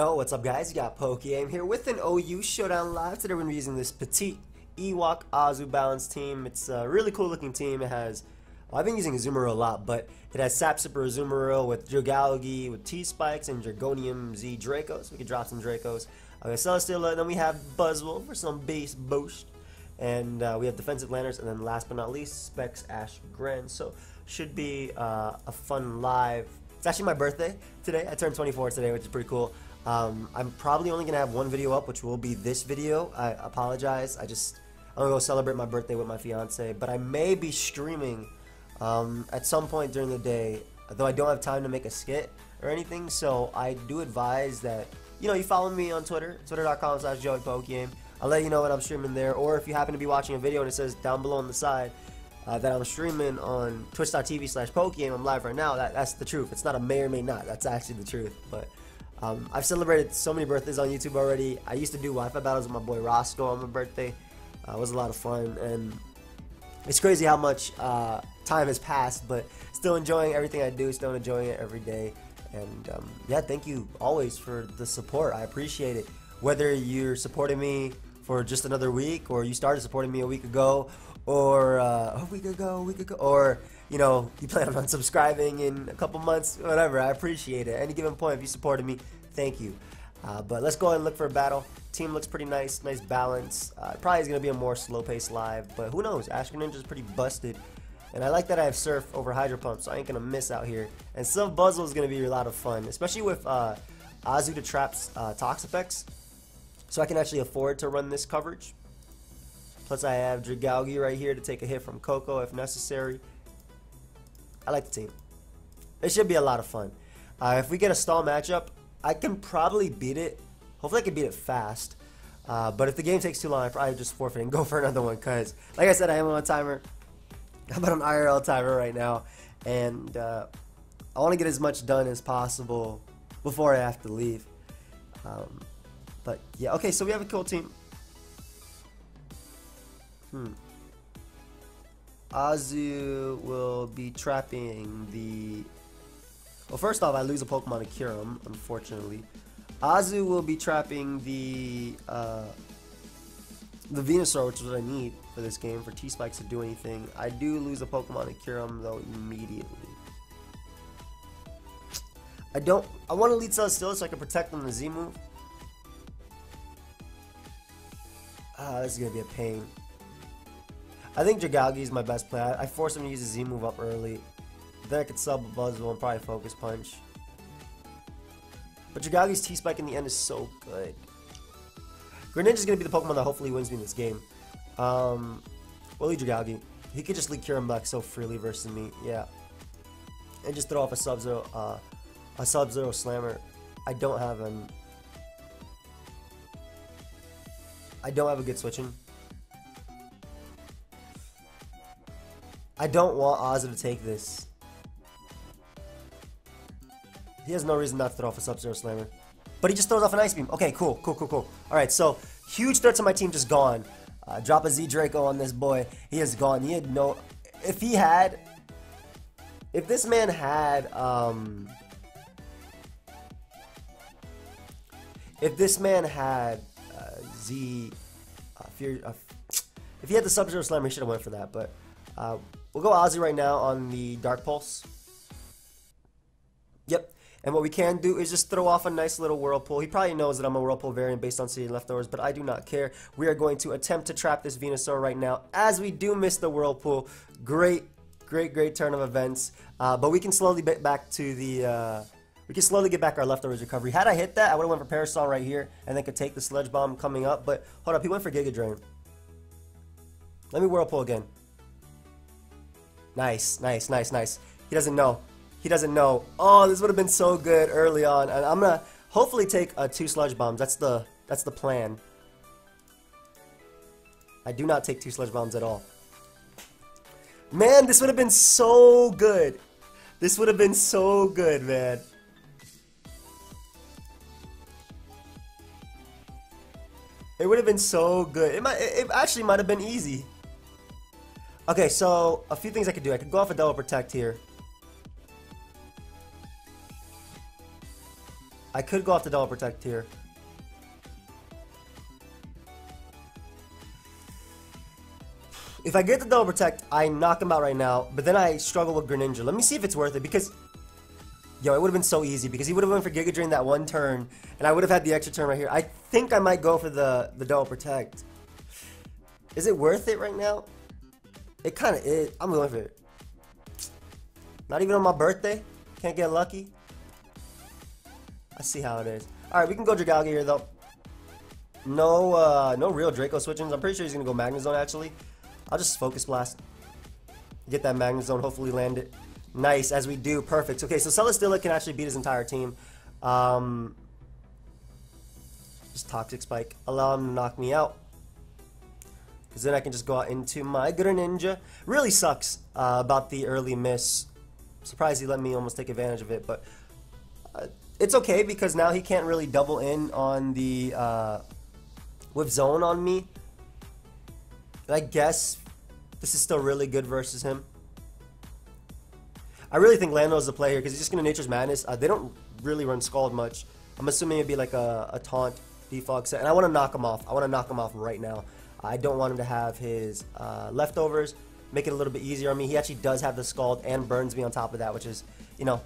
Yo, what's up guys? You got PokeaimMD here with an OU Showdown Live. Today we're going to be using this petite Ewok Azu balance team. It's a really cool looking team. It has, well, I've been using Azumarill a lot, but it has Sapsipper Azumarill with Zygarde, with T-Spikes, and DRACO'S DRACO'S. We could drop some Dracos. Okay, Celesteela, then we have Buzzwole for some base boost. And we have Defensive Lanterns, and then last but not least, Specs asfgerthrrth. So, should be a fun live. It's actually my birthday today. I turned 24 today, which is pretty cool. I'm probably only going to have one video up, which will be this video. I apologize. I'm going to go celebrate my birthday with my fiance. But I may be streaming at some point during the day, though I don't have time to make a skit or anything. So I do advise that, you follow me on Twitter, twitter.com/JoeyPokeaim. I'll let you know when I'm streaming there. Or if you happen to be watching a video and it says down below on the side that I'm streaming on twitch.tv/Pokeaim, I'm live right now, that's the truth. It's not a may or may not. That's actually the truth. But I've celebrated so many birthdays on YouTube already. I used to do Wi-Fi battles with my boy Roscoe on my birthday. It was a lot of fun, and it's crazy how much time has passed, but still enjoying everything I do, still enjoying it every day. And yeah, thank you always for the support. I appreciate it. Whether you're supporting me for just another week, or you started supporting me a week ago, or a week ago, or you plan on unsubscribing in a couple months, whatever. I appreciate it. Any given point, if you supported me, thank you. But let's go ahead and look for a battle. Team looks pretty nice balance. Probably is going to be a more slow-paced live, but who knows? Asfgerthrrth is pretty busted. And I like that I have Surf over Hydro Pump, so I ain't going to miss out here. And some Buzzwole is going to be a lot of fun, especially with Azu to Trap's Tox effects. So I can actually afford to run this coverage. Plus I have Zygarde right here to take a hit from Coco if necessary. I like the team. It should be a lot of fun. If we get a stall matchup, I can probably beat it. Hopefully I can beat it fast. But if the game takes too long, I probably just forfeit and go for another one. Because, like I said, I am on a timer. I'm on an IRL timer right now. And I want to get as much done as possible before I have to leave. But yeah, okay, so we have a cool team. Azu will be trapping the... Well, first off, I lose a Pokemon to cure him, unfortunately. Azu will be trapping the Venusaur, which is what I need for this game, for T-Spikes to do anything. I do lose a Pokemon to cure him, though, immediately. I want to lead Celesteela so I can protect him the Z move. This is going to be a pain. I think Zygarde is my best play. I forced him to use a Z move up early. Then I could sub Buzzwole and probably Focus Punch. But Zygarde's T-Spike in the end is so good. Greninja's going to be the Pokemon that hopefully wins me in this game. We'll lead Zygarde. He could just lead Cure him back so freely versus me. Yeah. And just throw off a Sub-Zero Slammer. I don't have a good switching. I don't want Azu to take this. He has no reason not to throw off a Sub-Zero Slammer. But he just throws off an Ice Beam. Okay, cool. Alright, so huge threats on my team just gone. Drop a Z Draco on this boy. He is gone. He had no... If this man had... If this man had if he had the Sub-Zero Slammer, he should have went for that. But we'll go Azu right now on the Dark Pulse. Yep. And what we can do is just throw off a nice little Whirlpool. He probably knows that I'm a Whirlpool variant based on City Leftovers, but I do not care. We are going to attempt to trap this Venusaur right now, as we do miss the Whirlpool. Great turn of events. But we can slowly get back to the... We can slowly get back our Leftovers recovery. Had I hit that, I would have went for Parasol right here, and then could take the Sludge Bomb coming up. But hold up, he went for Giga Drain. Let me Whirlpool again. Nice. He doesn't know. Oh, this would have been so good early on. And I'm gonna hopefully take 2 Sludge Bombs. That's the plan. I do not take 2 Sludge Bombs at all. Man, this would have been so good. Man. It would have been so good. It actually might have been easy. Okay, so a few things I could do. I could go off a Double Protect here. I could go off the Double Protect here. If I get the Double Protect, I knock him out right now, but then I struggle with Greninja. Let me see if it's worth it, because... Yo, it would have been so easy, because he would have went for Giga Drain that one turn, and I would have had the extra turn right here. I think I might go for the Double Protect. Is it worth it right now? It kind of is. I'm going for it. Not even on my birthday? Can't get lucky? I see how it is. Alright, we can go Zygarde here, though. No real Draco switchings. I'm pretty sure he's going to go Magnezone, actually. I'll just Focus Blast. Get that Magnezone, hopefully land it. Nice, as we do. Perfect. Okay, so Celesteela can actually beat his entire team. Just Toxic Spike. Allow him to knock me out. Because then I can just go out into my Greninja. Really sucks about the early miss. Surprised he let me almost take advantage of it, but it's okay because now he can't really double in on the with zone on me. And I guess this is still really good versus him. I really think Lando's the play here because he's just going to Nature's Madness. They don't really run Scald much. I'm assuming it'd be like a taunt defog set. And I want to knock him off. I want to knock him off right now. I don't want him to have his leftovers. Make it a little bit easier on me. He actually does have the Scald and burns me on top of that, which is, you know,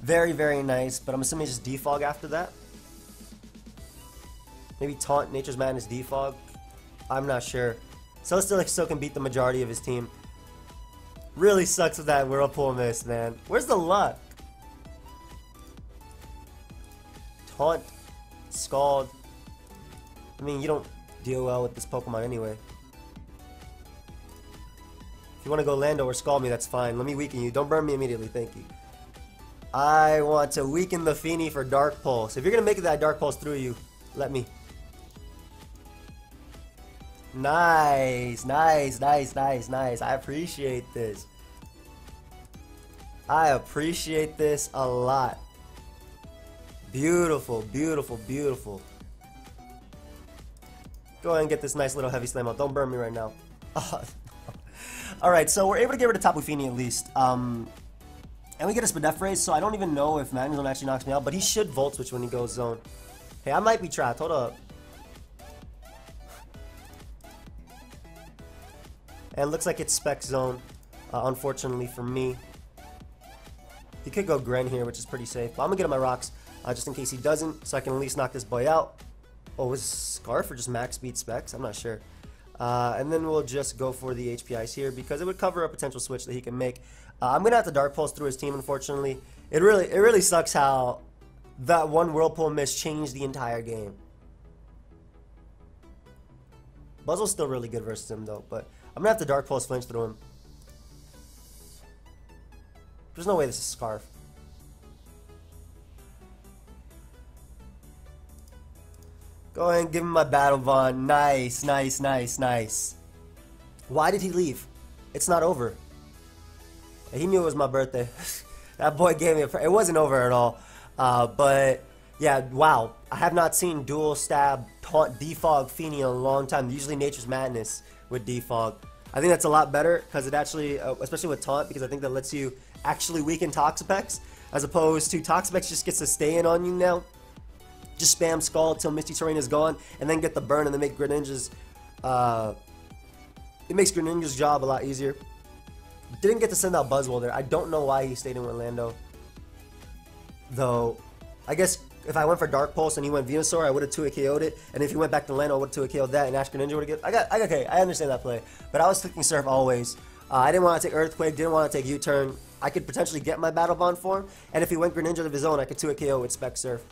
very, very nice. But I'm assuming just defog after that. Maybe taunt Nature's Madness defog. I'm not sure. Celesteela still can beat the majority of his team. Really sucks with that Whirlpool miss, man. Where's the luck? Taunt, Scald. I mean, you don't deal well with this Pokemon anyway. If you want to go Lando or Scald me, that's fine. Let me weaken you. Don't burn me immediately, thank you. I want to weaken the Feeny for Dark Pulse. If you're going to make it that Dark Pulse through you, let me. Nice, nice, nice, nice, nice. I appreciate this. I appreciate this a lot. Beautiful, beautiful, beautiful. Go ahead and get this nice little heavy slam out. Don't burn me right now. Alright, so we're able to get rid of Tapu Fini at least. And we get a Spadef, so I don't even know if Magnezone actually knocks me out, but he should Volt Switch when he goes zone. Hey, I might be trapped. Hold up. And it looks like it's Spec Zone, unfortunately for me. He could go Gren here, which is pretty safe. But I'm going to get him my rocks, just in case he doesn't, so I can at least knock this boy out. Oh, was Scarf or just max speed Specs? I'm not sure. And then we'll just go for the HP Ice here, because it would cover a potential switch that he can make. I'm going to have to Dark Pulse through his team, unfortunately. It really sucks how that one Whirlpool miss changed the entire game. Buzzwole's still really good versus him, though, but I'm going to have to Dark Pulse flinch through him. There's no way this is Scarf. Go ahead and give him my Battle Bond. Nice, nice, nice, nice. Why did he leave? It's not over. He knew it was my birthday. That boy gave me a... It wasn't over at all. But, yeah, wow. I have not seen Dual Stab Taunt Defog Feeny in a long time. Usually Nature's Madness with Defog. I think that's a lot better because it actually, especially with Taunt, because I think that lets you actually weaken Toxapex, as opposed to Toxapex just gets to stay in on you now. Just spam Scald till Misty Terrain is gone, and then get the burn, and then make Greninja's, it makes Greninja's job a lot easier. Didn't get to send out Buzzwole there. I don't know why he stayed in Orlando. Though, I guess if I went for Dark Pulse and he went Venusaur, I would have 2 KO'd it. And if he went back to Orlando, I would have 2 KO'd that, and Ash Greninja would have get. Okay, I understand that play. But I was clicking Surf always. I didn't want to take Earthquake, didn't want to take U-Turn. I could potentially get my Battle Bond for him. And if he went Greninja to his own, I could 2 KO with Spec Surf.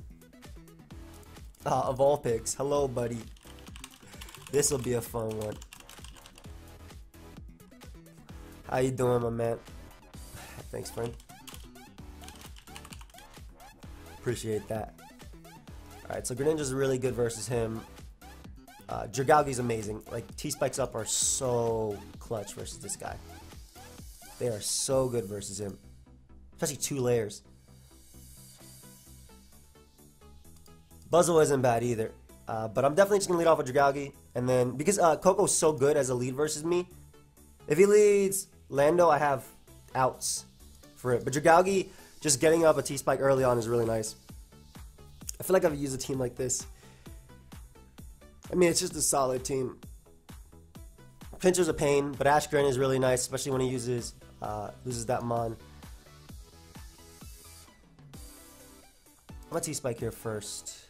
Of all picks. Hello, buddy. This will be a fun one. How you doing, my man? Thanks, friend. Appreciate that. Alright, so Greninja's really good versus him. Zygarde's amazing. Like, T-Spikes up are so clutch versus this guy. They are so good versus him. Especially 2 layers. Buzzwole isn't bad either. But I'm definitely just going to lead off with Zygarde. And then, because Coco's so good as a lead versus me, if he leads Lando, I have outs for it. But Zygarde, just getting up a T-Spike early on is really nice. I feel like I've used a team like this. I mean, it's just a solid team. Pinsir's a pain, but Ashgren is really nice, especially when he loses that Mon. I'm gonna T-Spike here first.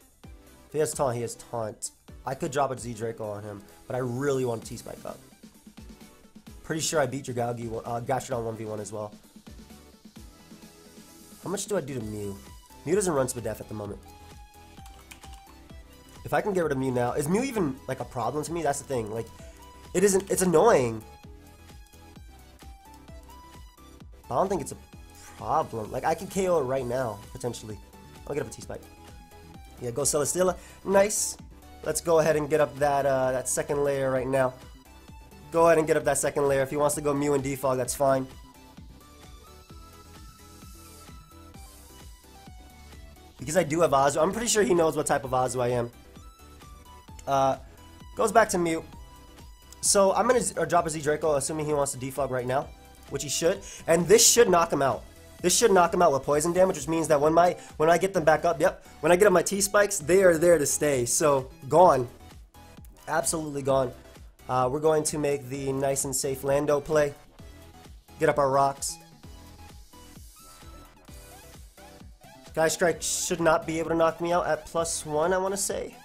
If he has Taunt, he has Taunt. I could drop a Z-Draco on him, but I really want to T-Spike up. Pretty sure I beat your Gastrodon 1v1 as well. How much do I do to Mew? Mew doesn't run Spadef at the moment. If I can get rid of Mew now, is Mew even like a problem to me? That's the thing. Like, it isn't. It's annoying. I don't think it's a problem. Like, I can KO it right now potentially. I'll get up a T-Spike. Yeah, go Celesteela. Nice. Let's go ahead and get up that second layer right now. Go ahead and get up that second layer. If he wants to go Mew and Defog, that's fine. Because I do have Azu. I'm pretty sure he knows what type of Azu I am. Goes back to Mew. So I'm going to drop a Z-Draco, assuming he wants to Defog right now, which he should. And this should knock him out. This should knock him out with poison damage, which means that when I get them back up, yep, when I get up my T-Spikes, they are there to stay. So, gone. Absolutely gone. We're going to make the nice and safe Lando play. Get up our rocks. Sky Strike should not be able to knock me out at +1, I want to say.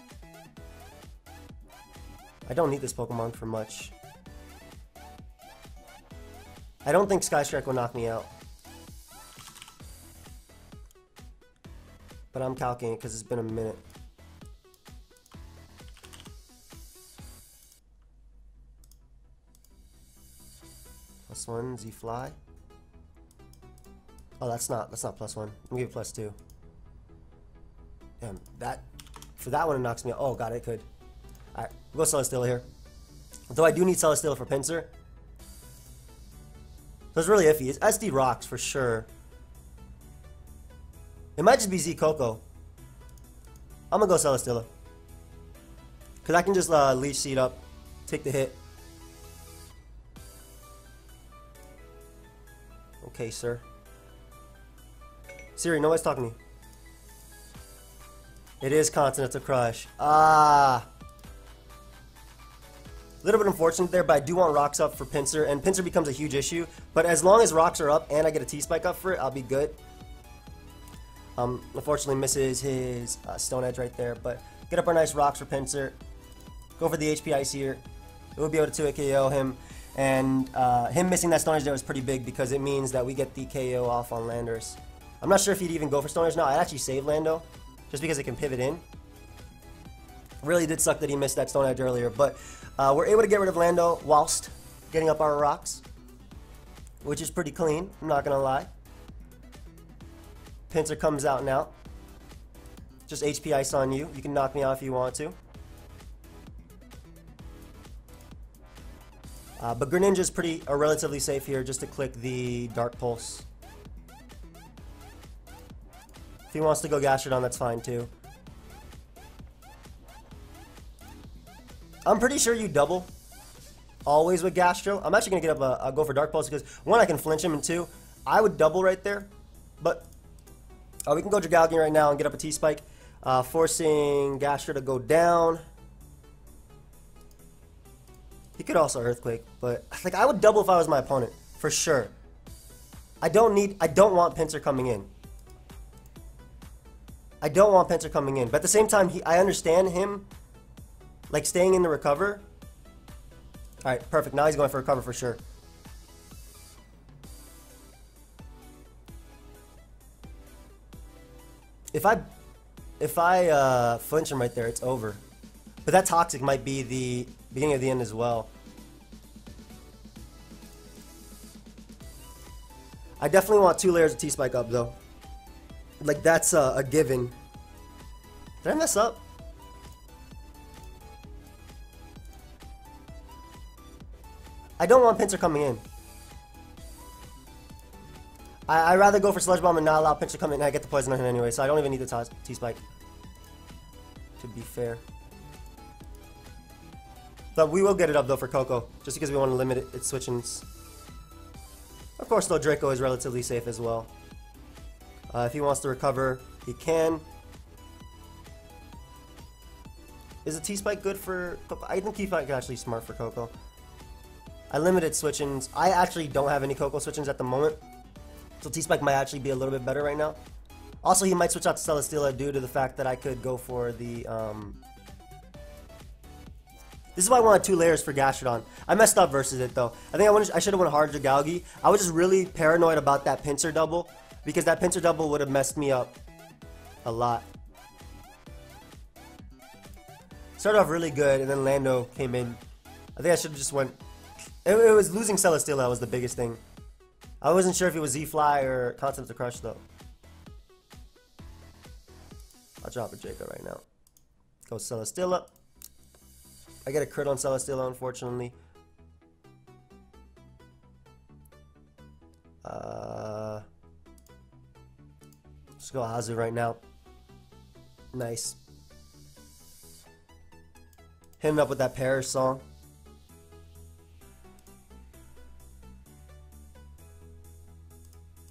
I don't need this Pokemon for much. I don't think Sky Strike will knock me out. But I'm calculating because it's been a minute. +1, Z-Fly. Oh, that's not +1. I'm gonna give it +2. Damn, for that one it knocks me out. Oh god, it could. Alright, we'll go Celesteela here. Though I do need Celesteela for Pinsir. So it's really iffy. It's SD Rocks for sure. It might just be Z Coco. I'm gonna go Celesteela. Because I can just Leech Seed up, take the hit. Okay, sir. Siri, nobody's talking to me. It is Continental Crush. Ah. A little bit unfortunate there, but I do want rocks up for Pinsir, and Pinsir becomes a huge issue. But as long as rocks are up and I get a T-Spike up for it, I'll be good. Unfortunately misses his Stone Edge right there, but get up our nice rocks for Pinsir. Go for the HP Ice here. It will be able to 2-hit KO him, and him missing that Stone Edge there was pretty big because it means that we get the KO off on Landorus. I'm not sure if he'd even go for Stone Edge now. I'd actually save Lando, just because it can pivot in. Really did suck that he missed that Stone Edge earlier, but we're able to get rid of Lando whilst getting up our rocks, which is pretty clean, I'm not gonna lie. Pinsir comes out now. Just HP Ice on you. You can knock me out if you want to. But Greninja's relatively safe here, just to click the Dark Pulse. If he wants to go Gastrodon, that's fine too. I'm pretty sure you double always with Gastro. I'm actually going to get up a go for Dark Pulse because, one, I can flinch him, and two, I would double right there. But we can go Dragalge right now and get up a T-Spike, forcing Gastro to go down. He could also Earthquake, but like I would double if I was my opponent, for sure. I don't want Pinsir coming in. I don't want Pinsir coming in, but at the same time, I understand him, like, staying in the recover. Alright, perfect. Now he's going for recover for sure. If I flinch him right there, it's over. But that Toxic might be the beginning of the end as well. I definitely want 2 layers of T-Spike up, though. Like, that's a given. Did I mess up? I don't want Pinsir coming in. I'd rather go for Sludge Bomb and not allow Pinsir to come in, and I get the poison on him anyway, so I don't even need the T-Spike. To be fair. But we will get it up, though, for Coco, just because we want to limit its switch-ins. Of course, though, Draco is relatively safe as well. If he wants to recover, he can. Is a T-Spike good for Coco? I think T-Spike is actually smart for Coco. I limited switch-ins. I actually don't have any Coco switch-ins at the moment. So T-Spike might actually be a little bit better right now. Also, he might switch out to Celesteela due to the fact that I could go for the... This is why I wanted 2 layers for Gastrodon. I messed up versus it though. I think I should have went hard Zygarde. I was just really paranoid about that pincer double. Because that pincer double would have messed me up a lot. Started off really good, and then Lando came in. I think I should have just went... It was losing Celesteela was the biggest thing. I wasn't sure if it was Z-Fly or Concept to Crush, though. I'll drop a Draco right now. Go Celesteela. I get a crit on Celesteela, unfortunately. Let's go Azu right now. Nice. Hitting up with that Parish song.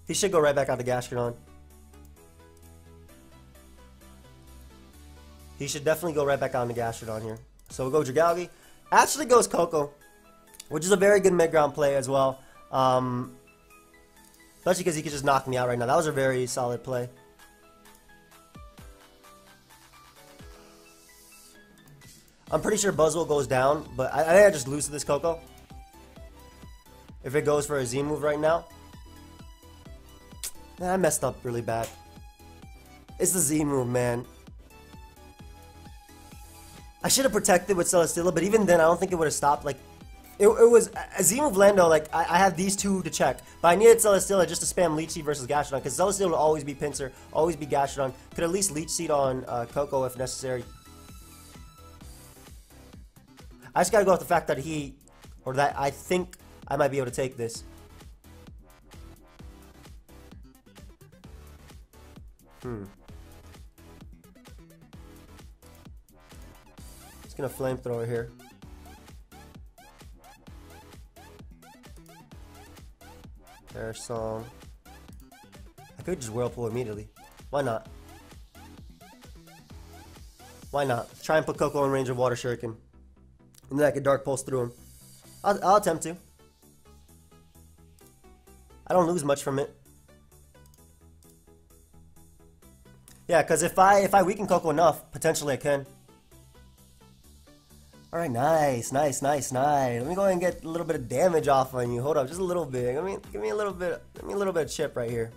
He should go right back out to Gastrodon. He should definitely go right back out to Gastrodon here. So we'll go Zygarde. Actually goes Coco, which is a very good mid-ground play as well. Especially because he could just knock me out right now. That was a very solid play. I'm pretty sure Buzzwole goes down, but I think I just lose to this Coco. If it goes for a Z move right now. Nah, I messed up really bad. It's the Z move, man. I should have protected with Celesteela, but even then, I don't think it would have stopped. Like, it was a Z move Lando. Like, I have these 2 to check, but I needed Celesteela just to spam Leech Seed versus Gastrodon, because Celesteela will always be Pincer, always be Gastrodon. Could at least Leech Seed on Coco if necessary. I just gotta go with the fact that I think I might be able to take this. Just gonna flamethrower here. There's some. I could just Whirlpool immediately. Why not? Why not? Try and put Coco in range of Water Shuriken. And then I could Dark Pulse through him. I'll attempt to. I don't lose much from it. Yeah, because if I weaken Coco enough, potentially I can. Alright, nice. Let me go ahead and get a little bit of damage off on you. Hold up, just a little bit. Give me a little bit of chip right here.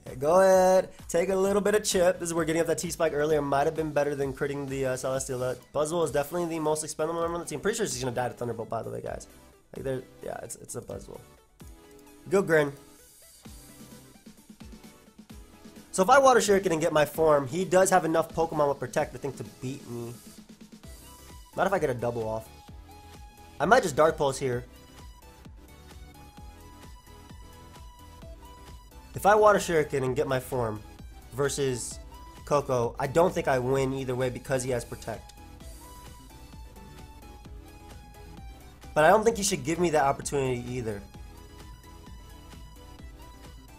Yeah, go ahead, take a little bit of chip. This is where getting up that T-Spike earlier might have been better than critting the Celesteela. Buzzwole is definitely the most expendable member on the team. Pretty sure she's gonna die to Thunderbolt, by the way, guys. Like, yeah, it's a Buzzwole. Go Grin. So if I Water Shuriken and get my form, he does have enough Pokemon with Protect, I think, to beat me. Not if I get a double off. I might just Dark Pulse here. If I Water Shuriken and get my form versus Coco, I don't think I win either way because he has Protect. But I don't think he should give me that opportunity either.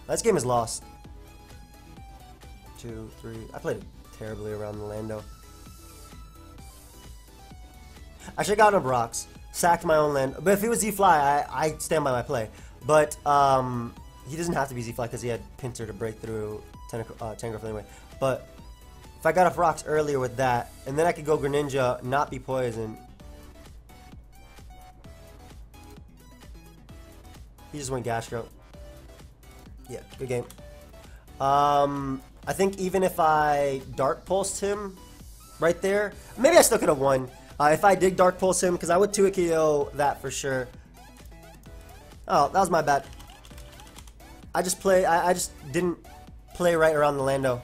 This game is lost. 2, 3. I played it terribly around the Lando. I should have gotten a Brox, sacked my own land. But if he was Z-Fly, I stand by my play. But he doesn't have to be Z-Fly because he had Pincer to break through Tangrowth anyway. But if I got a Brox earlier with that, and then I could go Greninja, not be poisoned. He just went Gastro. Yeah, good game. I think even if I Dark Pulsed him right there, maybe I still could have won. If I did Dark Pulse him, because I would 2-KO that for sure. Oh, that was my bad. I just didn't play right around the Lando.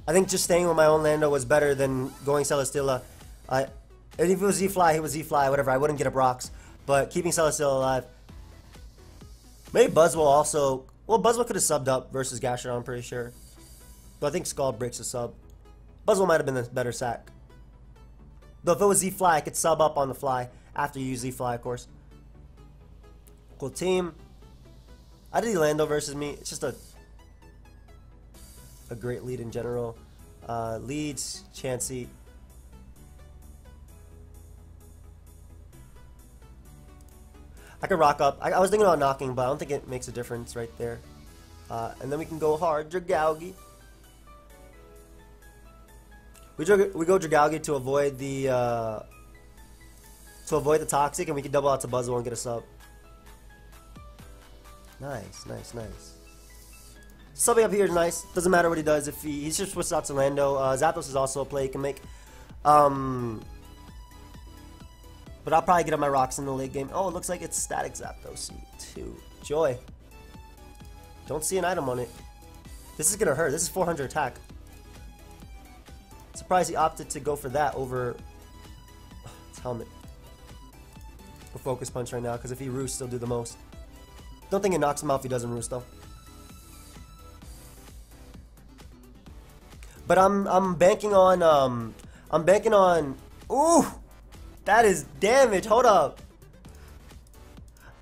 I think just staying with my own Lando was better than going Celesteela. And if it was Z-Fly, he was Z-Fly, whatever. I wouldn't get a Brox. But keeping Celesteela alive. Maybe Buzzwole also. Well, Buzzwole could have subbed up versus Gastrodon, I'm pretty sure. But I think Scald breaks a sub. Buzzwole might have been the better sack. Though if it was Z-Fly, I could sub up on the fly after you use Z-Fly, of course. Cool team. I did Lando versus me. It's just a great lead in general. Leads, Chansey. I could rock up. I was thinking about knocking, but I don't think it makes a difference right there. And then we can go hard, Dragalge. We go Dragalge to avoid the toxic, and we can double out to Buzzwole and get a sub. Nice, nice, nice. Subbing up here is nice. Doesn't matter what he does. If he just switches out to Lando. Zapdos is also a play he can make. But I'll probably get up my rocks in the late game. Oh, it looks like it's Static Zapdos too. Joy. Don't see an item on it. This is gonna hurt. This is 400 attack. Surprised he opted to go for that over its helmet. Or Focus Punch right now, because if he roosts, he'll do the most. Don't think it knocks him out if he doesn't roost though. But I'm banking on ooh, that is damage. Hold up.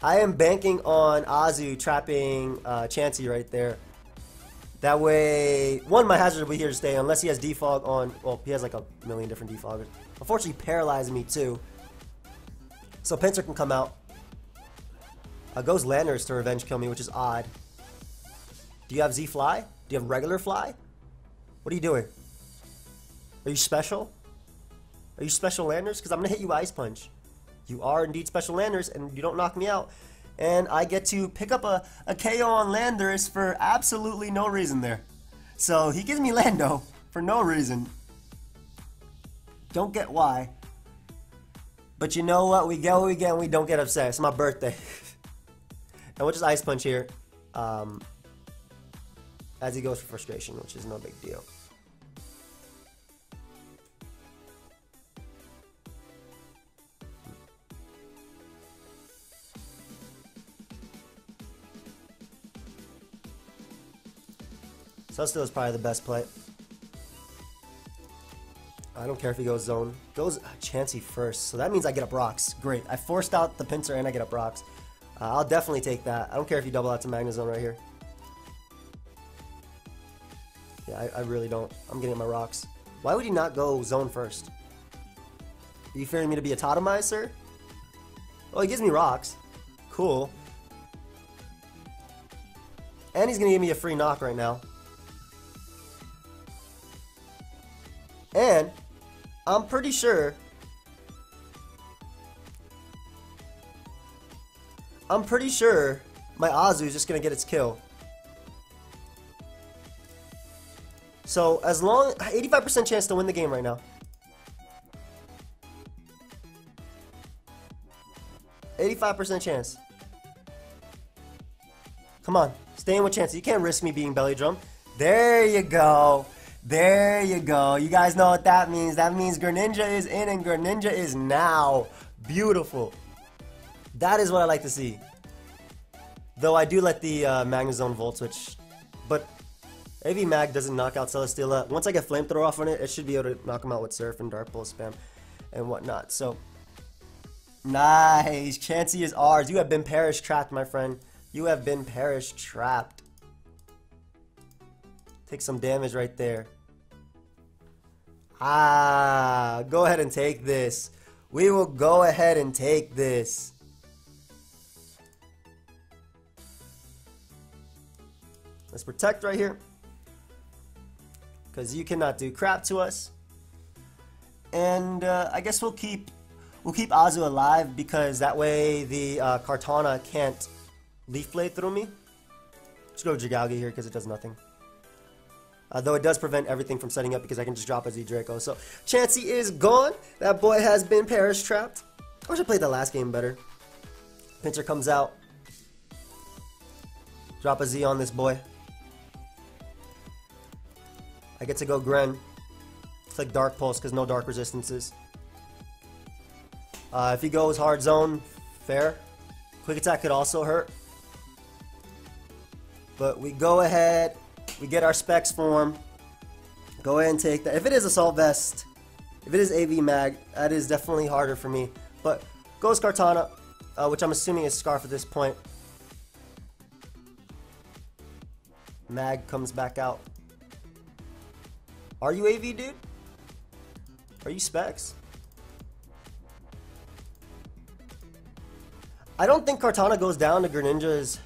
I am banking on Azu trapping Chansey right there. That way, one, my hazard will be here to stay unless he has defog on. Well, he has like a million different defoggers. Unfortunately, he paralyzed me too. So Pinsir can come out. Goes Landers to revenge kill me, which is odd. Do you have Z Fly? Do you have regular Fly? What are you doing? Are you special? Are you special Landers? Because I'm going to hit you Ice Punch. You are indeed special Landers, and you don't knock me out. And I get to pick up a KO on Landers for absolutely no reason there. So he gives me Lando for no reason. Don't get why. But you know what? We get what we get and we don't get upset. It's my birthday. And we'll just Ice Punch here. As he goes for frustration, which is no big deal. Celesteal is probably the best play. I don't care if he goes zone. Goes Chansey first, so that means I get up rocks. Great. I forced out the Pinsir and I get up rocks. I'll definitely take that. I don't care if you double out to Magnezone right here. Yeah, I really don't. I'm getting my rocks. Why would he not go zone first? Are you fearing me to be a Totemized, sir? Well, he gives me rocks. Cool. And he's going to give me a free knock right now. And I'm pretty sure my Azu is just going to get its kill. So as long 85% chance to win the game right now. 85% chance. Come on, stay in with Chansey. You can't risk me being belly drum. There you go. There you go. You guys know what that means. That means Greninja is in and Greninja is now. Beautiful. That is what I like to see. Though I do let the Magnezone Volt Switch. But AV Mag doesn't knock out Celesteela. Once I get Flamethrower off on it, it should be able to knock him out with Surf and Dark Pulse spam and whatnot. So, nice. Chansey is ours. You have been Perish trapped, my friend. You have been Perish trapped. Take some damage right there. Go ahead and take this. We will go ahead and take this. Let's protect right here. Because you cannot do crap to us. And I guess we'll keep Azu alive because that way the Kartana can't Leaf Blade through me. Just go Dragalge here because it does nothing. Though it does prevent everything from setting up because I can just drop a Z-Draco. So, Chansey is gone. That boy has been Perish trapped. I wish I played the last game better. Pinsir comes out. Drop a Z on this boy. I get to go Gren. Click Dark Pulse because no Dark Resistances. If he goes Hard Zone, fair. Quick Attack could also hurt. But we go ahead. We get our specs form. Go ahead and take that. If it is Assault Vest, if it is AV Mag, that is definitely harder for me. But goes Kartana, which I'm assuming is Scarf at this point. Mag comes back out. Are you AV, dude? Are you Specs? I don't think Kartana goes down to Greninja's.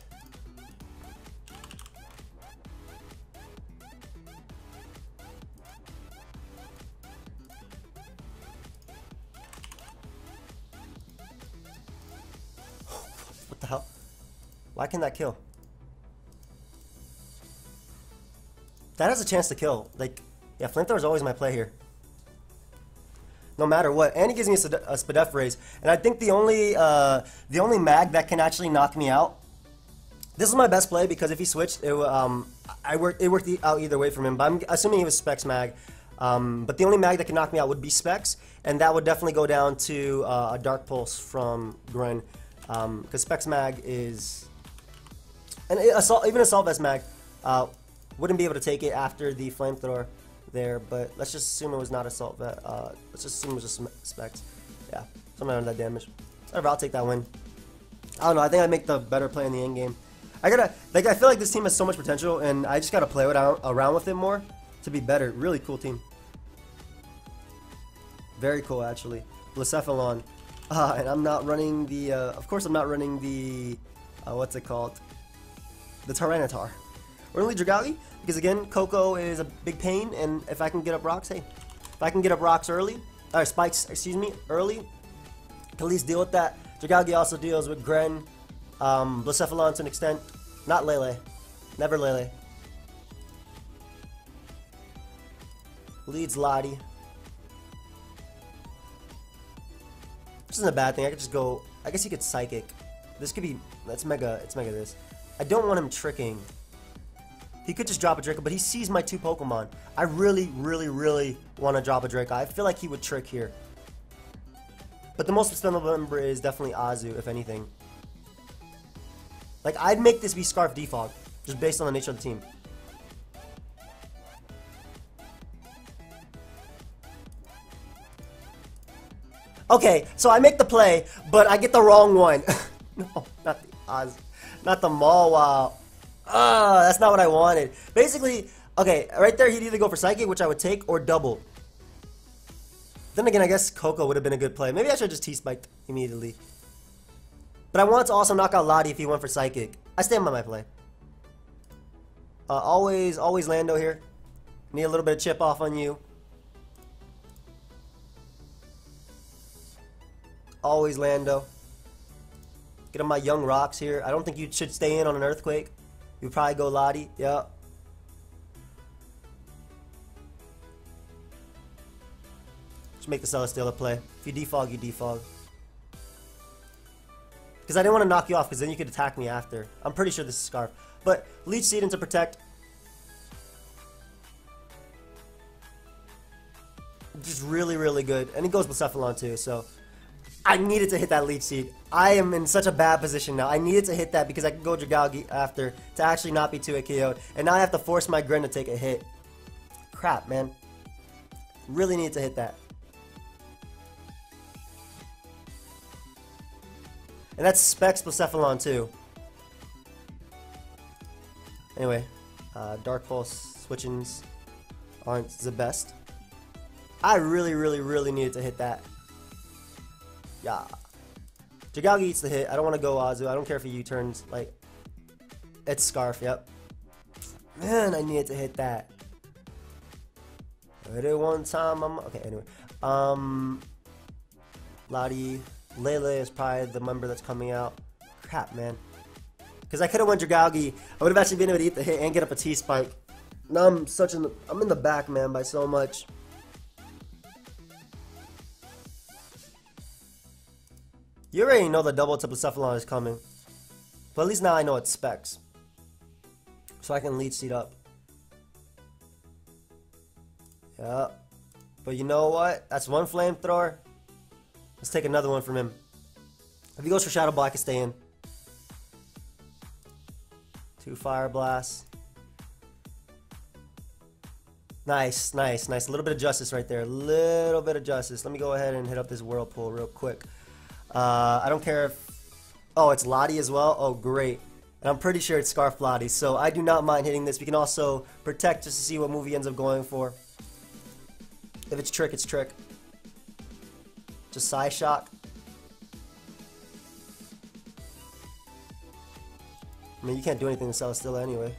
What the hell? Why can that kill? That has a chance to kill. Like, yeah, Flamethrower is always my play here. No matter what. And he gives me a Spadef raise. And I think the only mag that can actually knock me out. This is my best play because if he switched, it worked out either way from him. But I'm assuming he was Specs mag. But the only mag that can knock me out would be Specs. And that would definitely go down to a Dark Pulse from Gren. Because Specs mag is... And even Assault Vest mag wouldn't be able to take it after the Flamethrower there, but let's just assume it was not Assault Vest. Let's just assume it was just Specs. Yeah, something under that damage. Whatever, I'll take that win. I don't know, I think I make the better play in the end game. I feel like this team has so much potential, and I just gotta play around with it more to be better. Really cool team. Very cool, actually. Blacephalon. And I'm not running the, of course I'm not running the, what's it called? The Tyranitar. We're gonna lead Zygarde, because again, Coco is a big pain, and if I can get up rocks, hey. If I can get up rocks early, or spikes, excuse me, early, I can at least deal with that. Zygarde also deals with Gren, Blacephalon to an extent. Not Lele. Never Lele. Leads Lottie. Which isn't a bad thing. I could just go, I guess he could Psychic. This could be, it's mega this. I don't want him tricking. He could just drop a Draco, but he sees my two Pokemon. I really want to drop a Draco. I feel like he would trick here. But the most expendable member is definitely Azu, if anything. Like, I'd make this be Scarf Defog, just based on the nature of the team. Okay, so I make the play, but I get the wrong one. No, not the Oz. Not the Mawile. That's not what I wanted. Basically, okay, right there he'd either go for Psychic, which I would take, or double. Then again, I guess Coco would have been a good play. Maybe I should just T-Spiked immediately. But I wanted to also knock out Lottie if he went for Psychic. I stand by my play. Always Lando here. Need a little bit of chip off on you. Always Lando. Get on my young rocks here. I don't think you should stay in on an Earthquake. You probably go Lottie. Yep. Just make the Celesteela play. If you defog, you defog. Because I didn't want to knock you off, because then you could attack me after. I'm pretty sure this is Scarf. But Leech Seed into Protect. Just really good. And it goes Blacephalon too, so... I needed to hit that Leech Seed. I am in such a bad position now. I needed to hit that because I could go Zygarde after to actually not be 2-hit KO'd. And now I have to force my Gren to take a hit. Crap, man. Really need to hit that. And that's Specs Blacephalon too. Anyway, Dark Pulse switchings aren't the best. I really needed to hit that. Yeah. Zygarde eats the hit. I don't want to go Azu. I don't care if he U-turns. Like, it's Scarf, yep. Man, I needed to hit that. I did one time. Okay, anyway. Lottie. Lele is probably the member that's coming out. Crap, man. Because I could have went Zygarde. I would have actually been able to eat the hit and get up a T-Spike. Now I'm in the back, man, by so much. You already know the double to Blacephalon is coming. But at least now I know it's Specs. So I can Leech Seed up. Yeah. But you know what? That's one Flamethrower. Let's take another one from him. If he goes for Shadow Ball, I can stay in. 2 Fire Blasts. Nice. A little bit of justice right there. A little bit of justice. Let me go ahead and hit up this Whirlpool real quick. I don't care if... Oh, it's Lottie as well? Oh, great. And I'm pretty sure it's Scarf Lottie, so I do not mind hitting this. We can also Protect just to see what move he ends up going for. If it's trick, it's trick. Just Psy Shock. I mean, you can't do anything to Celesteela anyway.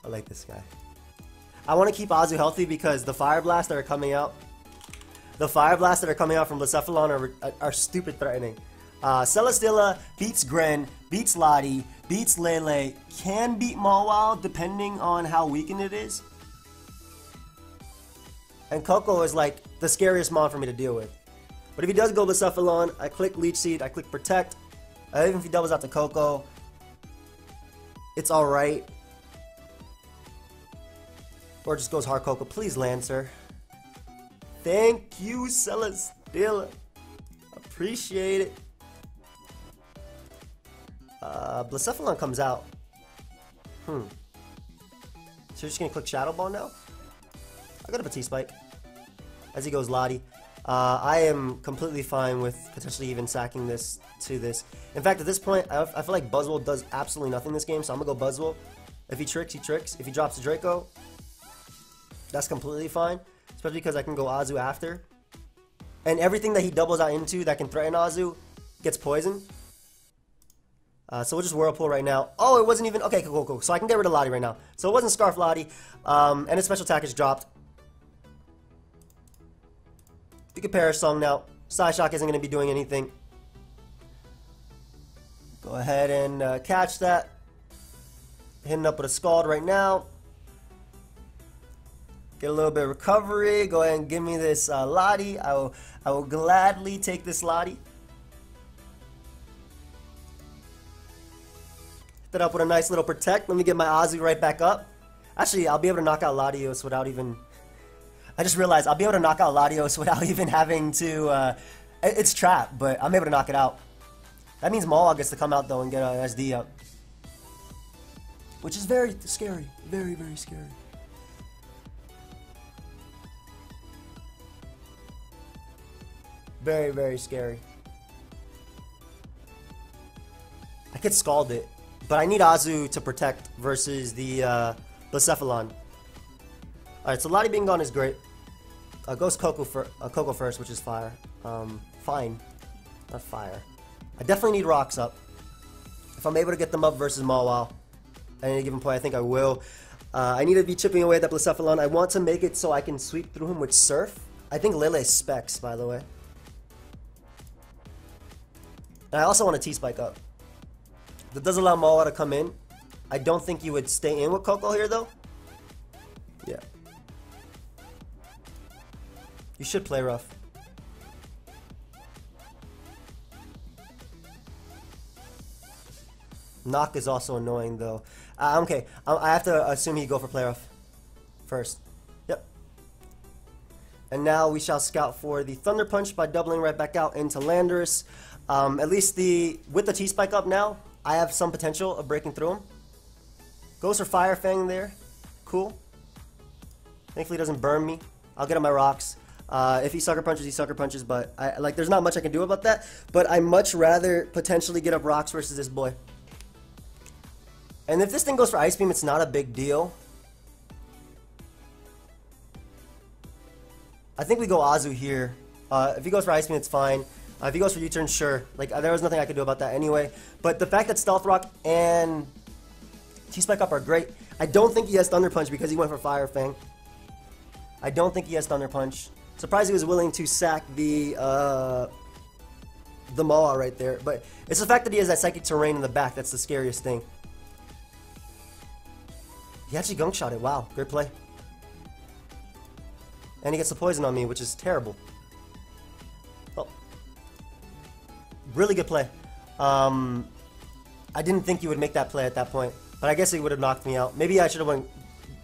I like this guy. I want to keep Azu healthy because the Fire Blasts that are coming out, from Blacephalon are stupid threatening. Celesteela beats Gren, beats Lottie, beats Lele, can beat Mawile depending on how weakened it is. And Coco is like the scariest mon for me to deal with. But if he does go Blacephalon, I click Leech Seed, I click Protect. Even if he doubles out to Coco, it's alright. Or just goes hard Coco. Please land, sir. Thank you, Celesteela. Appreciate it. Blacephalon comes out. So you're just gonna click Shadow Ball now? I got a T-Spike. As he goes Lottie. I am completely fine with potentially even sacking this to this. In fact, at this point, I feel like Buzzwole does absolutely nothing in this game, so I'm gonna go Buzzwole. If he tricks, he tricks. If he drops a Draco, that's completely fine. Especially because I can go Azu after. And everything that he doubles out into that can threaten Azu gets poisoned. So we'll just Whirlpool right now. Oh, it wasn't even... Okay, cool. So I can get rid of Lottie right now. So it wasn't Scarf Lottie. And his special attack is dropped. You can Perish Song now. Psy Shock isn't going to be doing anything. Go ahead and catch that. Hitting up with a Scald right now. Get a little bit of recovery. Go ahead and give me this Lottie. I will gladly take this Lottie. Hit that up with a nice little Protect. Let me get my Azu right back up. Actually, I'll be able to knock out Latios without even... I just realized I'll be able to knock out Latios without even having to... it's trapped, but I'm able to knock it out. That means Mawile gets to come out, though, and get a SD up. Which is very scary. Very, very scary. Very, very scary. I could Scald it, but I need Azu to protect versus the Blacephalon. Alright, so Lottie being gone is great. Goes Coco first, which is fire. Fine. Not fire. I definitely need rocks up. If I'm able to get them up versus Mawile at any given point, I think I will. I need to be chipping away at that Blacephalon. I want to make it so I can sweep through him with Surf. I think Lele is Specs, by the way. And I also want a T-Spike up. That does allow Mawile to come in. I don't think you would stay in with Coco here, though. Yeah. You should play rough. Knock is also annoying, though. Okay, I have to assume he'd go for play rough first. Yep. And now we shall scout for the Thunder Punch by doubling right back out into Landorus. At least with the T-Spike up now, I have some potential of breaking through him. Goes for Fire Fang there. Cool. Thankfully, he doesn't burn me. I'll get on my rocks. If he sucker punches, he sucker punches, but there's not much I can do about that. But I much rather potentially get up rocks versus this boy. And if this thing goes for Ice Beam, it's not a big deal. I think we go Azu here. If he goes for Ice Beam, it's fine. If he goes for U-turn, sure. There was nothing I could do about that anyway. But the fact that Stealth Rock and T-Spike up are great. I don't think he has Thunder Punch because he went for Fire Fang. I don't think he has Thunder Punch. Surprised he was willing to sack the Mawile right there. But it's the fact that he has that Psychic Terrain in the back that's the scariest thing. He actually gunk shot it. Wow, great play. And he gets the poison on me, which is terrible. Oh. Really good play. I didn't think he would make that play at that point. But I guess he would have knocked me out. Maybe I should have went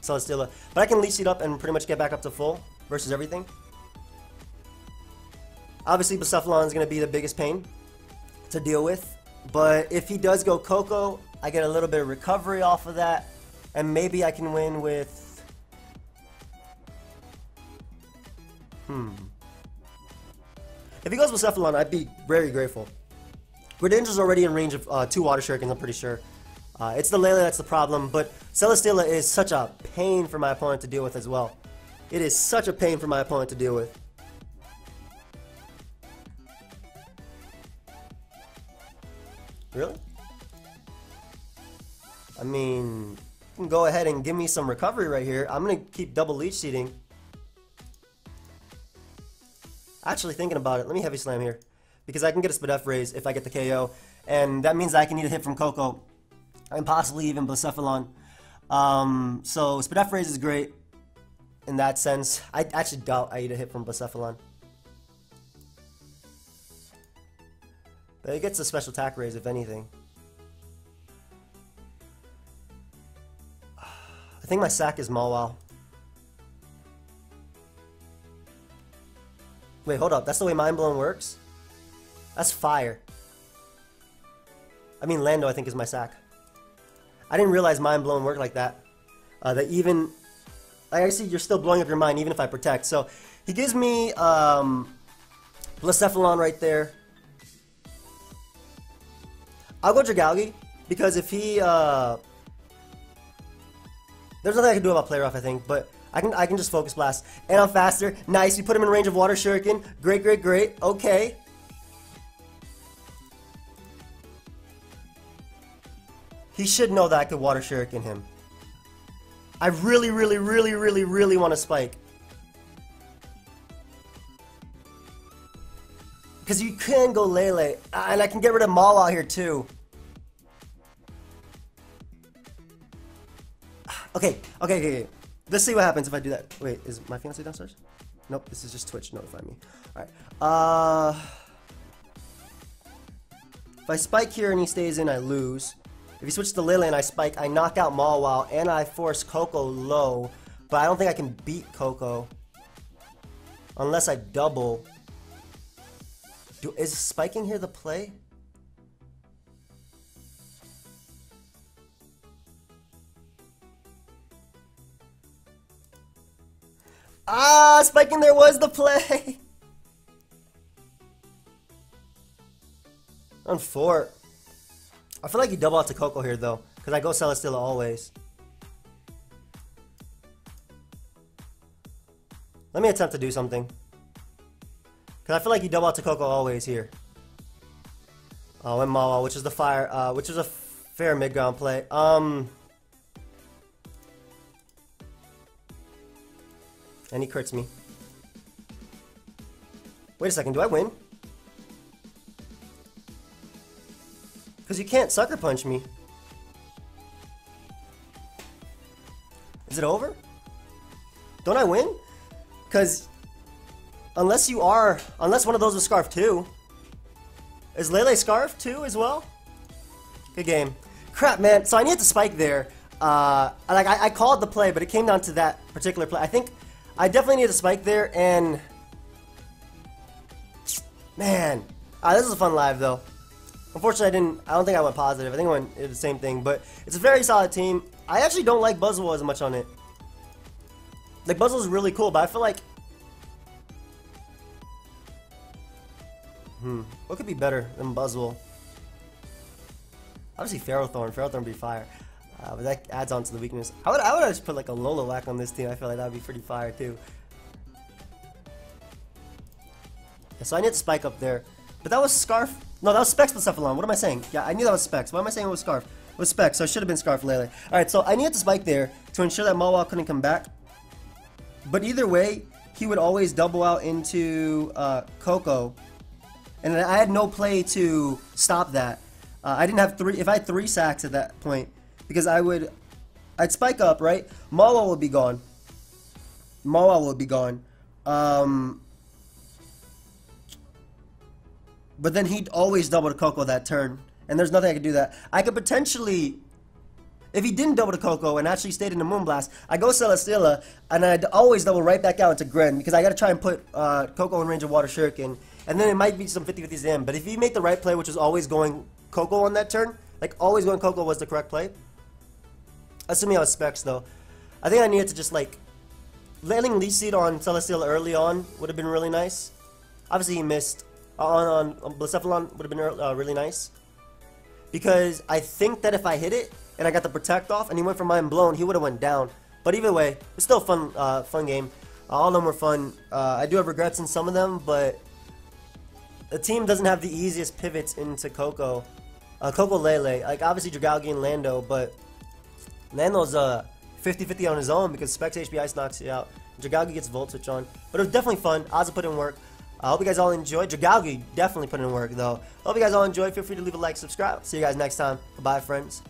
Celesteela. But I can Leech Seed up and pretty much get back up to full versus everything. Obviously, Blacephalon is going to be the biggest pain to deal with. But if he does go Coco, I get a little bit of recovery off of that. And maybe I can win with... If he goes Blacephalon, I'd be very grateful. Greninja's already in range of 2 Water Shurikens, I'm pretty sure. It's the Lele that's the problem, but Celesteela is such a pain for my opponent to deal with as well. It is such a pain for my opponent to deal with. Really? I mean, you can go ahead and give me some recovery right here. I'm going to keep double leech seeding. Actually thinking about it, let me heavy slam here. Because I can get a Spadef raise if I get the KO. And that means I can need a hit from Coco. And possibly even Blacephalon. So Spadef raise is great in that sense. I actually doubt I need a hit from Blacephalon. But it gets a special attack raise if anything. I think my sack is Mawile. Wait, hold up. That's the way Mind Blown works? That's fire. I mean, Lando, I think, is my sack. I didn't realize Mind Blown worked like that. That even... I see you're still blowing up your mind even if I protect. So, he gives me Blacephalon right there. I'll go Dragalge, because if he... There's nothing I can do about Play Rough, I think, but I can just Focus Blast. And I'm faster. Nice, you put him in range of Water Shuriken. Great, great, great. Okay. He should know that I could Water Shuriken him. I really, really, really, really, really want to Spike. Because you can go Lele, and I can get rid of Mawile here too. Okay. Let's see what happens if I do that. Wait, is my fiance downstairs? Nope, this is just Twitch notifying me. Alright. If I Spike here and he stays in, I lose. If he switches to Lele and I Spike, I knock out Mawile and I force Coco low. But I don't think I can beat Coco. Unless I double. Is spiking here the play? Ah, spiking there was the play. On 4. I feel like you double out to Coco here though, because I go Celesteela always. Let me attempt to do something. Because I feel like you double out to Coco always here. Oh, and Mawile, which is the fire, which is a fair mid-ground play. And he crits me. Wait a second, do I win? Because you can't Sucker Punch me. Is it over? Don't I win? Because unless one of those is Scarf too. Is Lele Scarf too as well? Good game. Crap, man. So I needed to Spike there. I called the play, but it came down to that particular play. I think I definitely need to Spike there, and man, this is a fun live though. Unfortunately, I don't think I went positive. I think I went the same thing, but it's a very solid team. I actually don't like Buzzwole as much on it. Like, Buzzwole is really cool, but I feel like what could be better than Buzzwole? Obviously, Ferrothorn. Ferrothorn would be fire. But that adds on to the weakness. I would just put like a Lola Whack on this team. I feel like that would be pretty fire too. Yeah, so I need to Spike up there. But that was Scarf. No, that was Specs Blacephalon. What am I saying? Yeah, I knew that was Specs. Why am I saying it was Scarf? It was Specs, so it should have been Scarf Lele. Alright, so I needed to Spike there to ensure that Mawile couldn't come back. But either way, he would always double out into Coco. And I had no play to stop that. I didn't have if I had 3 sacks at that point, because I'd Spike up, right? Mawile would be gone. Mawile would be gone. But then he'd always double to Coco that turn, and there's nothing I could do that. I could potentially, if he didn't double to Coco and actually stayed in the Moonblast, I go Celesteela, and I'd always double right back out into Gren, because I gotta try and put Coco in range of Water Shuriken, and then it might be some 50-50s to him. But if he made the right play, which was always going Coco on that turn, like always going Coco was the correct play. Assuming I was Specs though, I think I needed to just like landing Leech Seed on Celesteela early on would have been really nice. Obviously he missed. On Blacephalon would have been really nice, because I think that if I hit it and I got the protect off, and he went for Mind Blown, he would have went down. But either way, it's still a fun game. All of them were fun. I do have regrets in some of them, but the team doesn't have the easiest pivots into Coco Lele. Like, obviously Dragalge and Lando, but Lando's 50-50 on his own because Specs HP Ice knocks you out. Dragalge gets Volt Switch on. But it was definitely fun. Ozzy put in work. I hope you guys all enjoyed. Dragalge definitely put in work, though. I hope you guys all enjoyed. Feel free to leave a like, subscribe. See you guys next time. Goodbye, friends.